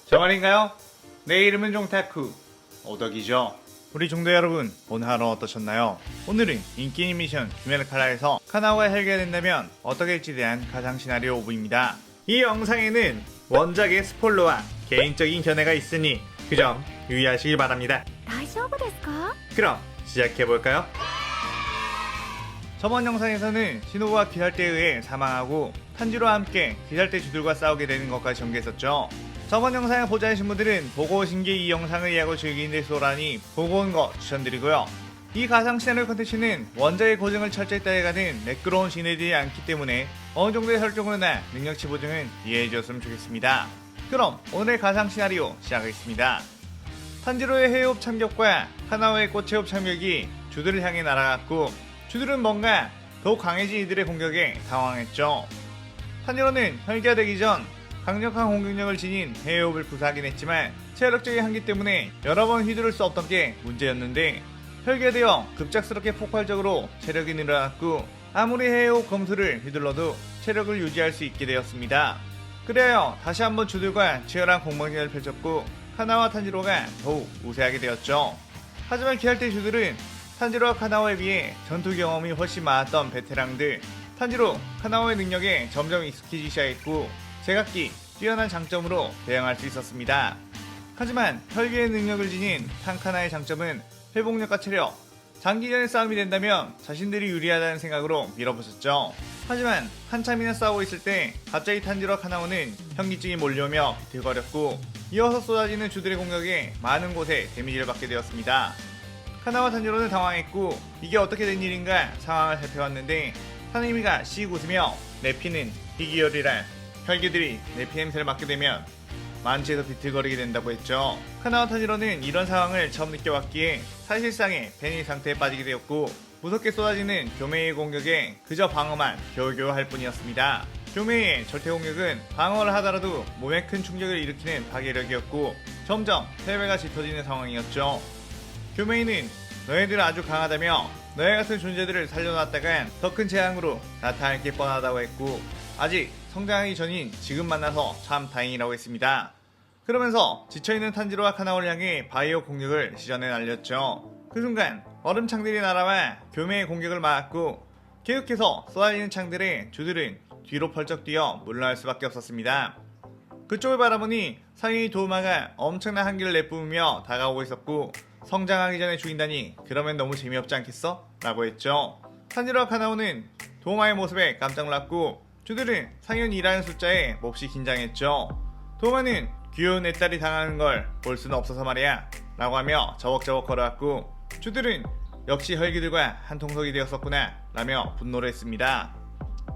저 말인가요? 내 이름은 종타쿠 오덕이죠. 우리 종도 여러분, 오늘 하루 어떠셨나요? 오늘은 인기 미션 규메르칼라에서 카나오가 해결된다면 어떻게 할지에 대한 가상 시나리오 5부입니다. 이 영상에는 원작의 스포일러와 개인적인 견해가 있으니 그 점 유의하시기 바랍니다. 大丈夫ですか? 그럼 시작해볼까요? 저번 영상에서는 시노부와 귀살대에 의해 사망하고 탄지로와 함께 귀살대 주들과 싸우게 되는 것까지 전개했었죠. 저번 영상을 보자 하신 분들은 보고 오신 게 이 영상을 이해하고 즐기는 데 쏘라니 보고 온 거 추천드리고요. 이 가상 시나리오 컨텐츠는 원작의 고증을 철저히 따라가는 매끄러운 시네들이 않기 때문에 어느 정도의 설정으로나 능력치 보증은 이해해 주셨으면 좋겠습니다. 그럼 오늘의 가상 시나리오 시작하겠습니다. 탄지로의 해협 참격과 카나오의 꽃해협 참격이 주들을 향해 날아갔고 주들은 뭔가 더욱 강해진 이들의 공격에 당황했죠. 탄지로는 혈기화되기 전 강력한 공격력을 지닌 해협을 구사하긴 했지만 체력적인 한계 때문에 여러 번 휘두를 수 없던 게 문제였는데 혈기화되어 급작스럽게 폭발적으로 체력이 늘어났고 아무리 해협 검수를 휘둘러도 체력을 유지할 수 있게 되었습니다. 그래야 다시 한번 주들과 치열한 공방전을 펼쳤고 카나와 탄지로가 더욱 우세하게 되었죠. 하지만 귀살대 주들은 탄지로와 카나와에 비해 전투 경험이 훨씬 많았던 베테랑들. 탄지로, 카나와의 능력에 점점 익숙해지기 시작했고 제각기 뛰어난 장점으로 대응할 수 있었습니다. 하지만 혈기의 능력을 지닌 탄카나의 장점은 회복력과 체력. 장기전의 싸움이 된다면 자신들이 유리하다는 생각으로 밀어붙였죠. 하지만 한참이나 싸우고 있을 때 갑자기 탄지로와 카나오는 현기증이 몰려오며 비틀거렸고 이어서 쏟아지는 주들의 공격에 많은 곳에 데미지를 받게 되었습니다. 카나와 탄지로는 당황했고 이게 어떻게 된 일인가 상황을 살펴봤는데 사나미가 씩 웃으며 내 피는 희귀열이라 혈기들이 내 피 냄새를 맡게 되면 만취해서 비틀거리게 된다고 했죠. 카나와 탄지로는 이런 상황을 처음 느껴봤기에 사실상의 패닉 상태에 빠지게 되었고 무섭게 쏟아지는 교메이의 공격에 그저 방어만 겨우겨우 할 뿐이었습니다. 교메이의 절대 공격은 방어를 하더라도 몸에 큰 충격을 일으키는 파괴력이었고 점점 패배가 짙어지는 상황이었죠. 교메이는 너희들은 아주 강하다며 너희 같은 존재들을 살려놨다간 더 큰 재앙으로 나타날 게 뻔하다고 했고 아직 성장하기 전인 지금 만나서 참 다행이라고 했습니다. 그러면서 지쳐있는 탄지로와 카나오를 향해 바이오 공격을 시전해 날렸죠. 그 순간 얼음 창들이 날아와 교메의 공격을 막았고 계속해서 쏟아지는 창들에 주들은 뒤로 펄쩍 뛰어 물러날 수밖에 없었습니다. 그쪽을 바라보니 상위 도우마가 엄청난 한기를 내뿜으며 다가오고 있었고 성장하기 전에 죽인다니 그러면 너무 재미없지 않겠어? 라고 했죠. 탄지로와 카나오는 도우마의 모습에 깜짝 놀랐고 주들은 상현이 일하는 숫자에 몹시 긴장했죠. 도우마는 귀여운 내 딸이 당하는 걸 볼 수는 없어서 말이야 라고 하며 저벅저벅 걸어왔고 주들은 역시 혈기들과 한 통속이 되었었구나 라며 분노를 했습니다.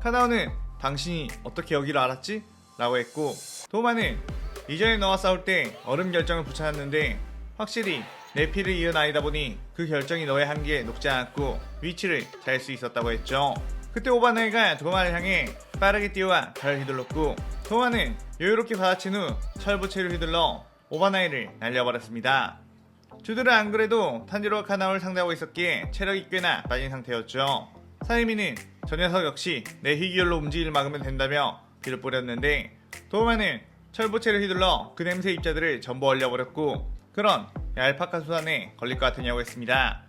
카나오는 당신이 어떻게 여기를 알았지? 라고 했고 도우마는 이전에 너와 싸울 때 얼음 결정을 붙여놨는데 확실히 내 피를 이은 아이다 보니 그 결정이 너의 한계에 녹지 않았고 위치를 잘 수 있었다고 했죠. 그때 오바나이가 도마를 향해 빠르게 뛰어와 발을 휘둘렀고 도마는 여유롭게 받아친 후 철부채를 휘둘러 오바나이를 날려버렸습니다. 주들은 안 그래도 탄지로와 카나오를 상대하고 있었기에 체력이 꽤나 빠진 상태였죠. 사이미는 저 녀석 역시 내 희귀열로 움직이를 막으면 된다며 비를 뿌렸는데 도마는 철부채를 휘둘러 그 냄새 입자들을 전부 얼려버렸고 그런 알파카 수단에 걸릴 것 같으냐고 했습니다.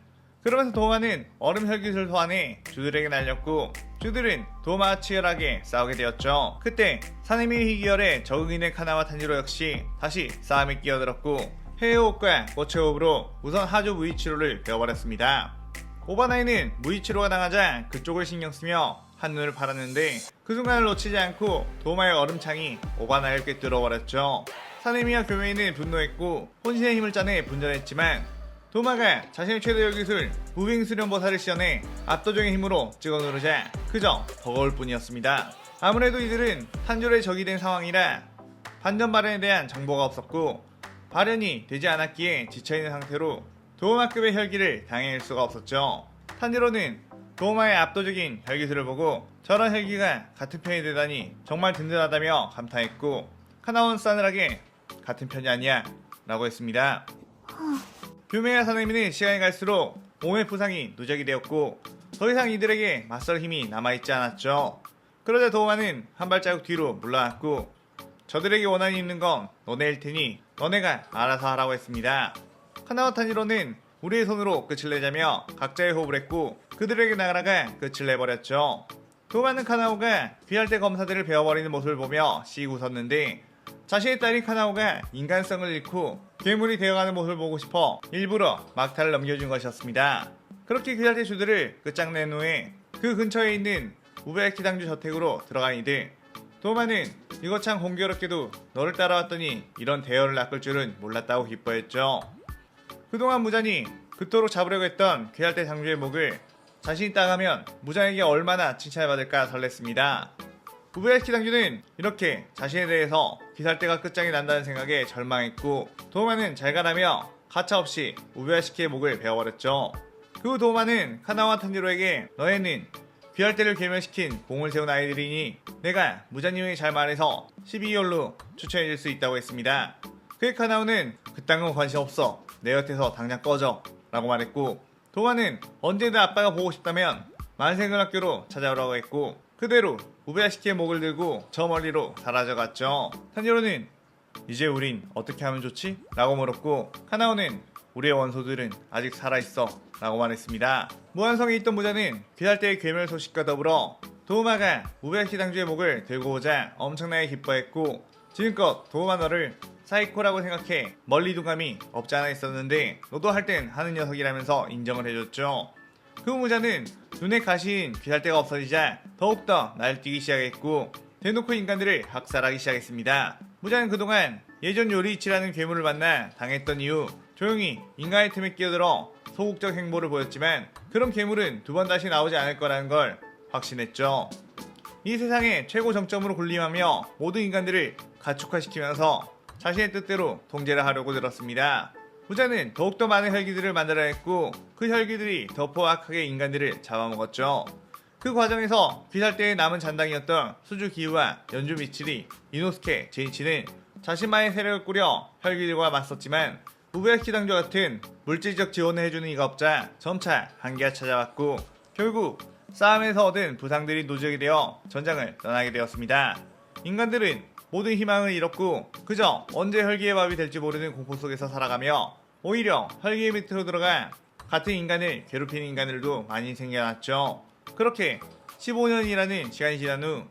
그러면서 도마는 얼음 혈기술 소환해 주들에게 날렸고 주들은 도마와 치열하게 싸우게 되었죠. 그때 사네미의 희귀열에 적응인의 카나와 탄지로 역시 다시 싸움에 끼어들었고 해외호흡과 꽃의호흡으로 우선 하조 무이치로를 베어버렸습니다. 오바나이는 무이치로가 당하자 그쪽을 신경쓰며 한눈을 팔았는데 그 순간을 놓치지 않고 도마의 얼음창이 오바나이를 꿰뚫어버렸죠. 사네미와 교메이는 분노했고 혼신의 힘을 짜내 분전했지만 도마가 자신의 최대의 기술 무빙 수련보살을 시전해 압도적인 힘으로 찍어 누르자 그저 버거울 뿐이었습니다. 아무래도 이들은 탄지로의 적이 된 상황이라 반전 발현에 대한 정보가 없었고 발현이 되지 않았기에 지쳐있는 상태로 도마급의 혈기를 당해낼 수가 없었죠. 탄지로는 도마의 압도적인 혈기술을 보고 저런 혈기가 같은 편이 되다니 정말 든든하다며 감탄했고 카나오는 싸늘하게 같은 편이 아니야 라고 했습니다. 교메와 사네미는 시간이 갈수록 몸의 부상이 누적이 되었고 더 이상 이들에게 맞설 힘이 남아있지 않았죠. 그러자 도우마는 한 발자국 뒤로 물러났고 저들에게 원한이 있는 건 너네일 테니 너네가 알아서 하라고 했습니다. 카나와 탄지로는 우리의 손으로 끝을 내자며 각자의 호흡을 했고 그들에게 나가라가 끝을 내버렸죠. 도마는 카나오가 귀할 때 검사들을 베어버리는 모습을 보며 씩 웃었는데 자신의 딸인 카나오가 인간성을 잃고 괴물이 되어가는 모습을 보고 싶어 일부러 막타를 넘겨준 것이었습니다. 그렇게 귀할 때 주들을 끝장낸 후에 그 근처에 있는 우베야키 당주 저택으로 들어간 이들. 도마는 이거 참 공교롭게도 너를 따라왔더니 이런 대열을 낚을 줄은 몰랐다고 기뻐했죠. 그동안 무잔이 그토록 잡으려고 했던 귀할 때 장주의 목을 자신이 따가면 무장에게 얼마나 칭찬을 받을까 설렜습니다. 우베야키 당주는 이렇게 자신에 대해서 귀살대가 끝장이 난다는 생각에 절망했고 도마는 잘 가라며 가차없이 우베야시키의 목을 베어버렸죠. 그 후 도마는 카나와 탄지로에게 너희는 귀할대를 괴멸시킨 공을 세운 아이들이니 내가 무자님에게 잘 말해서 12월로 추천해줄 수 있다고 했습니다. 그의 카나오는 그딴 건 관심 없어 내 곁에서 당장 꺼져 라고 말했고 도마는 언제든 아빠가 보고 싶다면 만생을 학교로 찾아오라고 했고 그대로 우베야시키의 목을 들고 저 멀리로 사라져갔죠. 탄지로는 이제 우린 어떻게 하면 좋지? 라고 물었고 카나오는 우리의 원소들은 아직 살아있어 라고 말했습니다. 무한성에 있던 무자는 귀할대의 괴멸 소식과 더불어 도우마가 우베야키 당주의 목을 들고 오자 엄청나게 기뻐했고 지금껏 도우마 너를 사이코라고 생각해 멀리 두감이 없지 않아 있었는데 너도 할 땐 하는 녀석이라면서 인정을 해줬죠. 그 무자는 눈에 가시인 귀할대가 없어지자 더욱더 날뛰기 시작했고 대놓고 인간들을 학살하기 시작했습니다. 무자는 그동안 예전 요리이치라는 괴물을 만나 당했던 이후 조용히 인간의 틈에 끼어들어 소극적 행보를 보였지만 그런 괴물은 두 번 다시 나오지 않을 거라는 걸 확신했죠. 이 세상의 최고 정점으로 군림하며 모든 인간들을 가축화시키면서 자신의 뜻대로 통제를 하려고 들었습니다. 무자는 더욱더 많은 혈기들을 만들어냈고 그 혈기들이 더 포악하게 인간들을 잡아먹었죠. 그 과정에서 귀살대의 남은 잔당이었던 수주 기우와 연주 미치리, 이노스케, 제이치는 자신만의 세력을 꾸려 혈기들과 맞섰지만 우베야키 당조 같은 물질적 지원을 해주는 이가 없자 점차 한계가 찾아왔고 결국 싸움에서 얻은 부상들이 누적이 되어 전장을 떠나게 되었습니다. 인간들은 모든 희망을 잃었고 그저 언제 혈기의 밥이 될지 모르는 공포 속에서 살아가며 오히려 혈기의 밑으로 들어가 같은 인간을 괴롭히는 인간들도 많이 생겨났죠. 그렇게 15년이라는 시간이 지난 후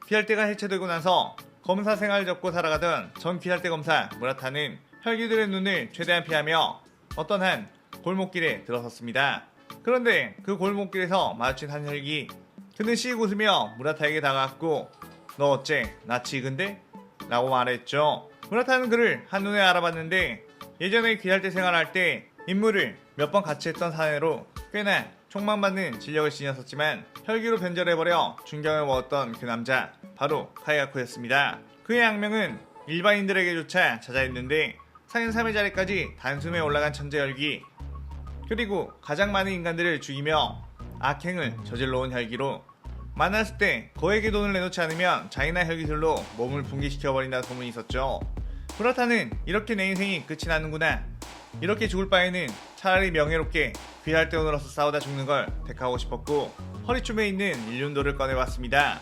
귀할대가 해체되고 나서 검사 생활을 접고 살아가던 전 귀할대 검사 무라타는 혈기들의 눈을 최대한 피하며 어떤 한 골목길에 들어섰습니다. 그런데 그 골목길에서 마주친 한 혈기 그는 씩 웃으며 무라타에게 다가갔고 너 어째 낯이 익은데? 라고 말했죠. 무라타는 그를 한눈에 알아봤는데 예전에 귀할대 생활할 때 임무를 몇 번 같이 했던 사내로 꽤나 촉망받는 실력을 지녔었지만 혈기로 변절해버려 중경을 먹었던 그 남자 바로 카이가쿠였습니다. 그의 악명은 일반인들에게조차 자자했는데 상인 3의 자리까지 단숨에 올라간 천재 혈기 그리고 가장 많은 인간들을 죽이며 악행을 저질러 온 혈기로 만났을 때 거액의 돈을 내놓지 않으면 잔인한 혈기술로 몸을 붕괴시켜버린다는 소문이 있었죠. 무라타는 이렇게 내 인생이 끝이 나는구나. 이렇게 죽을 바에는 차라리 명예롭게 귀할대원으로서 싸우다 죽는 걸 택하고 싶었고 허리춤에 있는 일륜도를 꺼내봤습니다.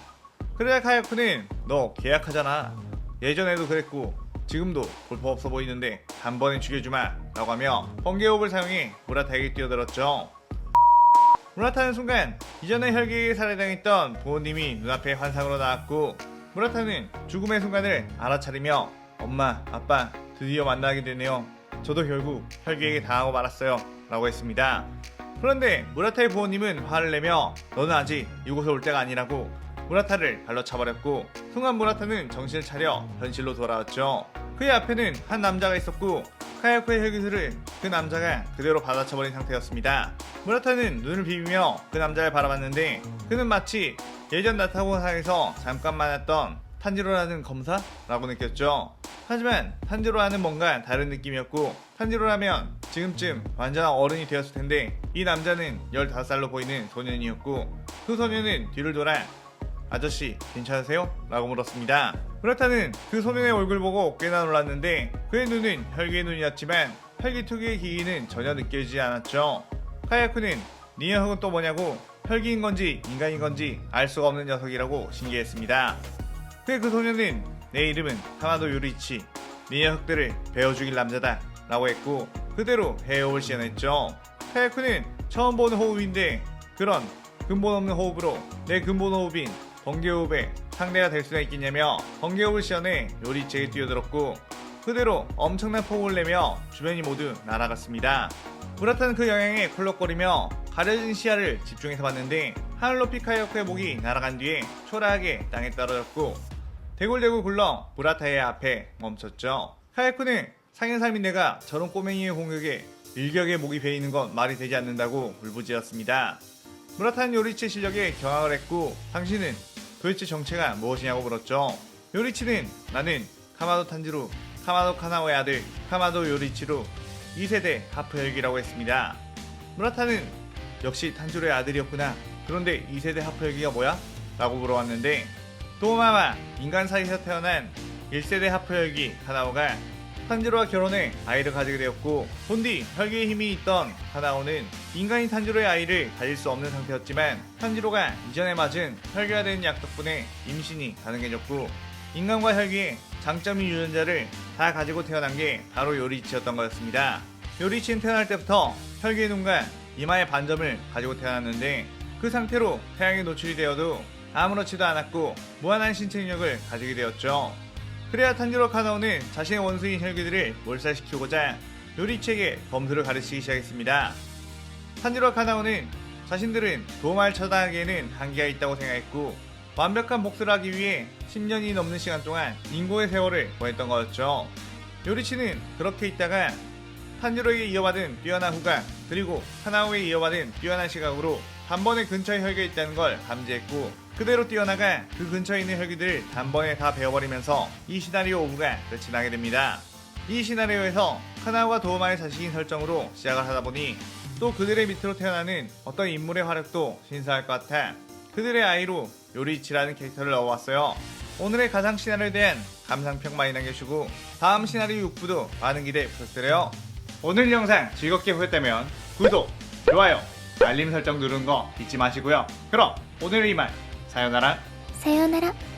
그러자 카야쿠는 너 계약하잖아. 예전에도 그랬고 지금도 볼품없어 보이는데 단번에 죽여주마 라고 하며 번개호흡을 사용해 무라타에게 뛰어들었죠. 무라타는 순간 이전에 혈기에 살해당했던 부모님이 눈앞에 환상으로 나왔고 무라타는 죽음의 순간을 알아차리며 엄마, 아빠 드디어 만나게 되네요. 저도 결국 혈기에게 당하고 말았어요 라고 했습니다. 그런데 무라타의 부모님은 화를 내며 너는 아직 이곳에 올 때가 아니라고 무라타를 발로 차버렸고 순간 무라타는 정신을 차려 현실로 돌아왔죠. 그의 앞에는 한 남자가 있었고 카야쿠의 혈기술을 그 남자가 그대로 받아쳐버린 상태였습니다. 무라타는 눈을 비비며 그 남자를 바라봤는데 그는 마치 예전 나타고상에서 잠깐 만났던 탄지로라는 검사라고 느꼈죠. 하지만 탄지로와는 뭔가 다른 느낌이었고 탄지로라면 지금쯤 완전한 어른이 되었을 텐데 이 남자는 15살로 보이는 소년이었고 그 소년은 뒤를 돌아 아저씨 괜찮으세요? 라고 물었습니다. 무라타는 그 소년의 얼굴 보고 꽤나 놀랐는데 그의 눈은 혈기의 눈이었지만 혈기 특유의 기기는 전혀 느껴지지 않았죠. 카야쿠는 네 녀석은 또 뭐냐고 혈기인 건지 인간인 건지 알 수가 없는 녀석이라고 신기했습니다. 그의 그 소년은 내 이름은 카마도 요리치, 네 녀석들을 베어죽일 남자다 라고 했고 그대로 해협을 시연했죠. 카야쿠는 처음 보는 호흡인데 그런 근본 없는 호흡으로 내 근본 호흡인 번개호흡의 상대가 될 수가 있겠냐며 번개호흡을 시연해 요리치에게 뛰어들었고 그대로 엄청난 폭을 내며 주변이 모두 날아갔습니다. 무라타는 그 영향에 콜록거리며 가려진 시야를 집중해서 봤는데 하늘 높이 카야쿠의 목이 날아간 뒤에 초라하게 땅에 떨어졌고 대굴대굴 굴러 무라타의 앞에 멈췄죠. 카야쿠는 상현삼인 내가 저런 꼬맹이의 공격에 일격에 목이 베이는 건 말이 되지 않는다고 울부짖었습니다. 무라타는 요리치의 실력에 경악을 했고 당신은 도대체 정체가 무엇이냐고 물었죠. 요리치는 나는 카마도 탄지로 카마도 카나오의 아들 카마도 요리치로 2세대 하프 혈기라고 했습니다. 무라타는 역시 탄지로의 아들이었구나. 그런데 2세대 하프 혈기가 뭐야? 라고 물어왔는데 도마마 인간 사이에서 태어난 1세대 하프 혈기 카나오가 탄지로와 결혼해 아이를 가지게 되었고 본디 혈기의 힘이 있던 카나오는 인간인 탄지로의 아이를 가질 수 없는 상태였지만 탄지로가 이전에 맞은 혈기화되는 약 덕분에 임신이 가능해졌고 인간과 혈기의 장점인 유전자를 다 가지고 태어난 게 바로 요리치였던 거였습니다. 요리치는 태어날 때부터 혈기의 눈과 이마의 반점을 가지고 태어났는데 그 상태로 태양에 노출이 되어도 아무렇지도 않았고 무한한 신체 능력을 가지게 되었죠. 그래야 탄지로 카나오는 자신의 원수인 혈기들을 몰살시키고자 요리치에게 범수를 가르치기 시작했습니다. 탄지로 카나오는 자신들은 도마를 처단하기에는 한계가 있다고 생각했고 완벽한 복수를 하기 위해 10년이 넘는 시간 동안 인고의 세월을 보냈던 거였죠. 요리치는 그렇게 있다가 탄지로에게 이어받은 뛰어난 후각 그리고 카나오에 이어받은 뛰어난 시각으로 단번에 근처에 혈기가 있다는 걸 감지했고 그대로 뛰어나가 그 근처에 있는 혈기들을 단번에 다 베어버리면서 이 시나리오 5가 끝이 나게 됩니다. 이 시나리오에서 카나오가 도우마의 자식인 설정으로 시작을 하다보니 또 그들의 밑으로 태어나는 어떤 인물의 활약도 신선할 것 같아 그들의 아이로 요리치라는 캐릭터를 넣어왔어요. 오늘의 가상 시나리오에 대한 감상평 많이 남겨주시고 다음 시나리오 6부도 많은 기대 부탁드려요. 오늘 영상 즐겁게 보셨다면 구독, 좋아요, 알림 설정 누르는 거 잊지 마시고요. 그럼 오늘의 이만 사요나라.さようなら。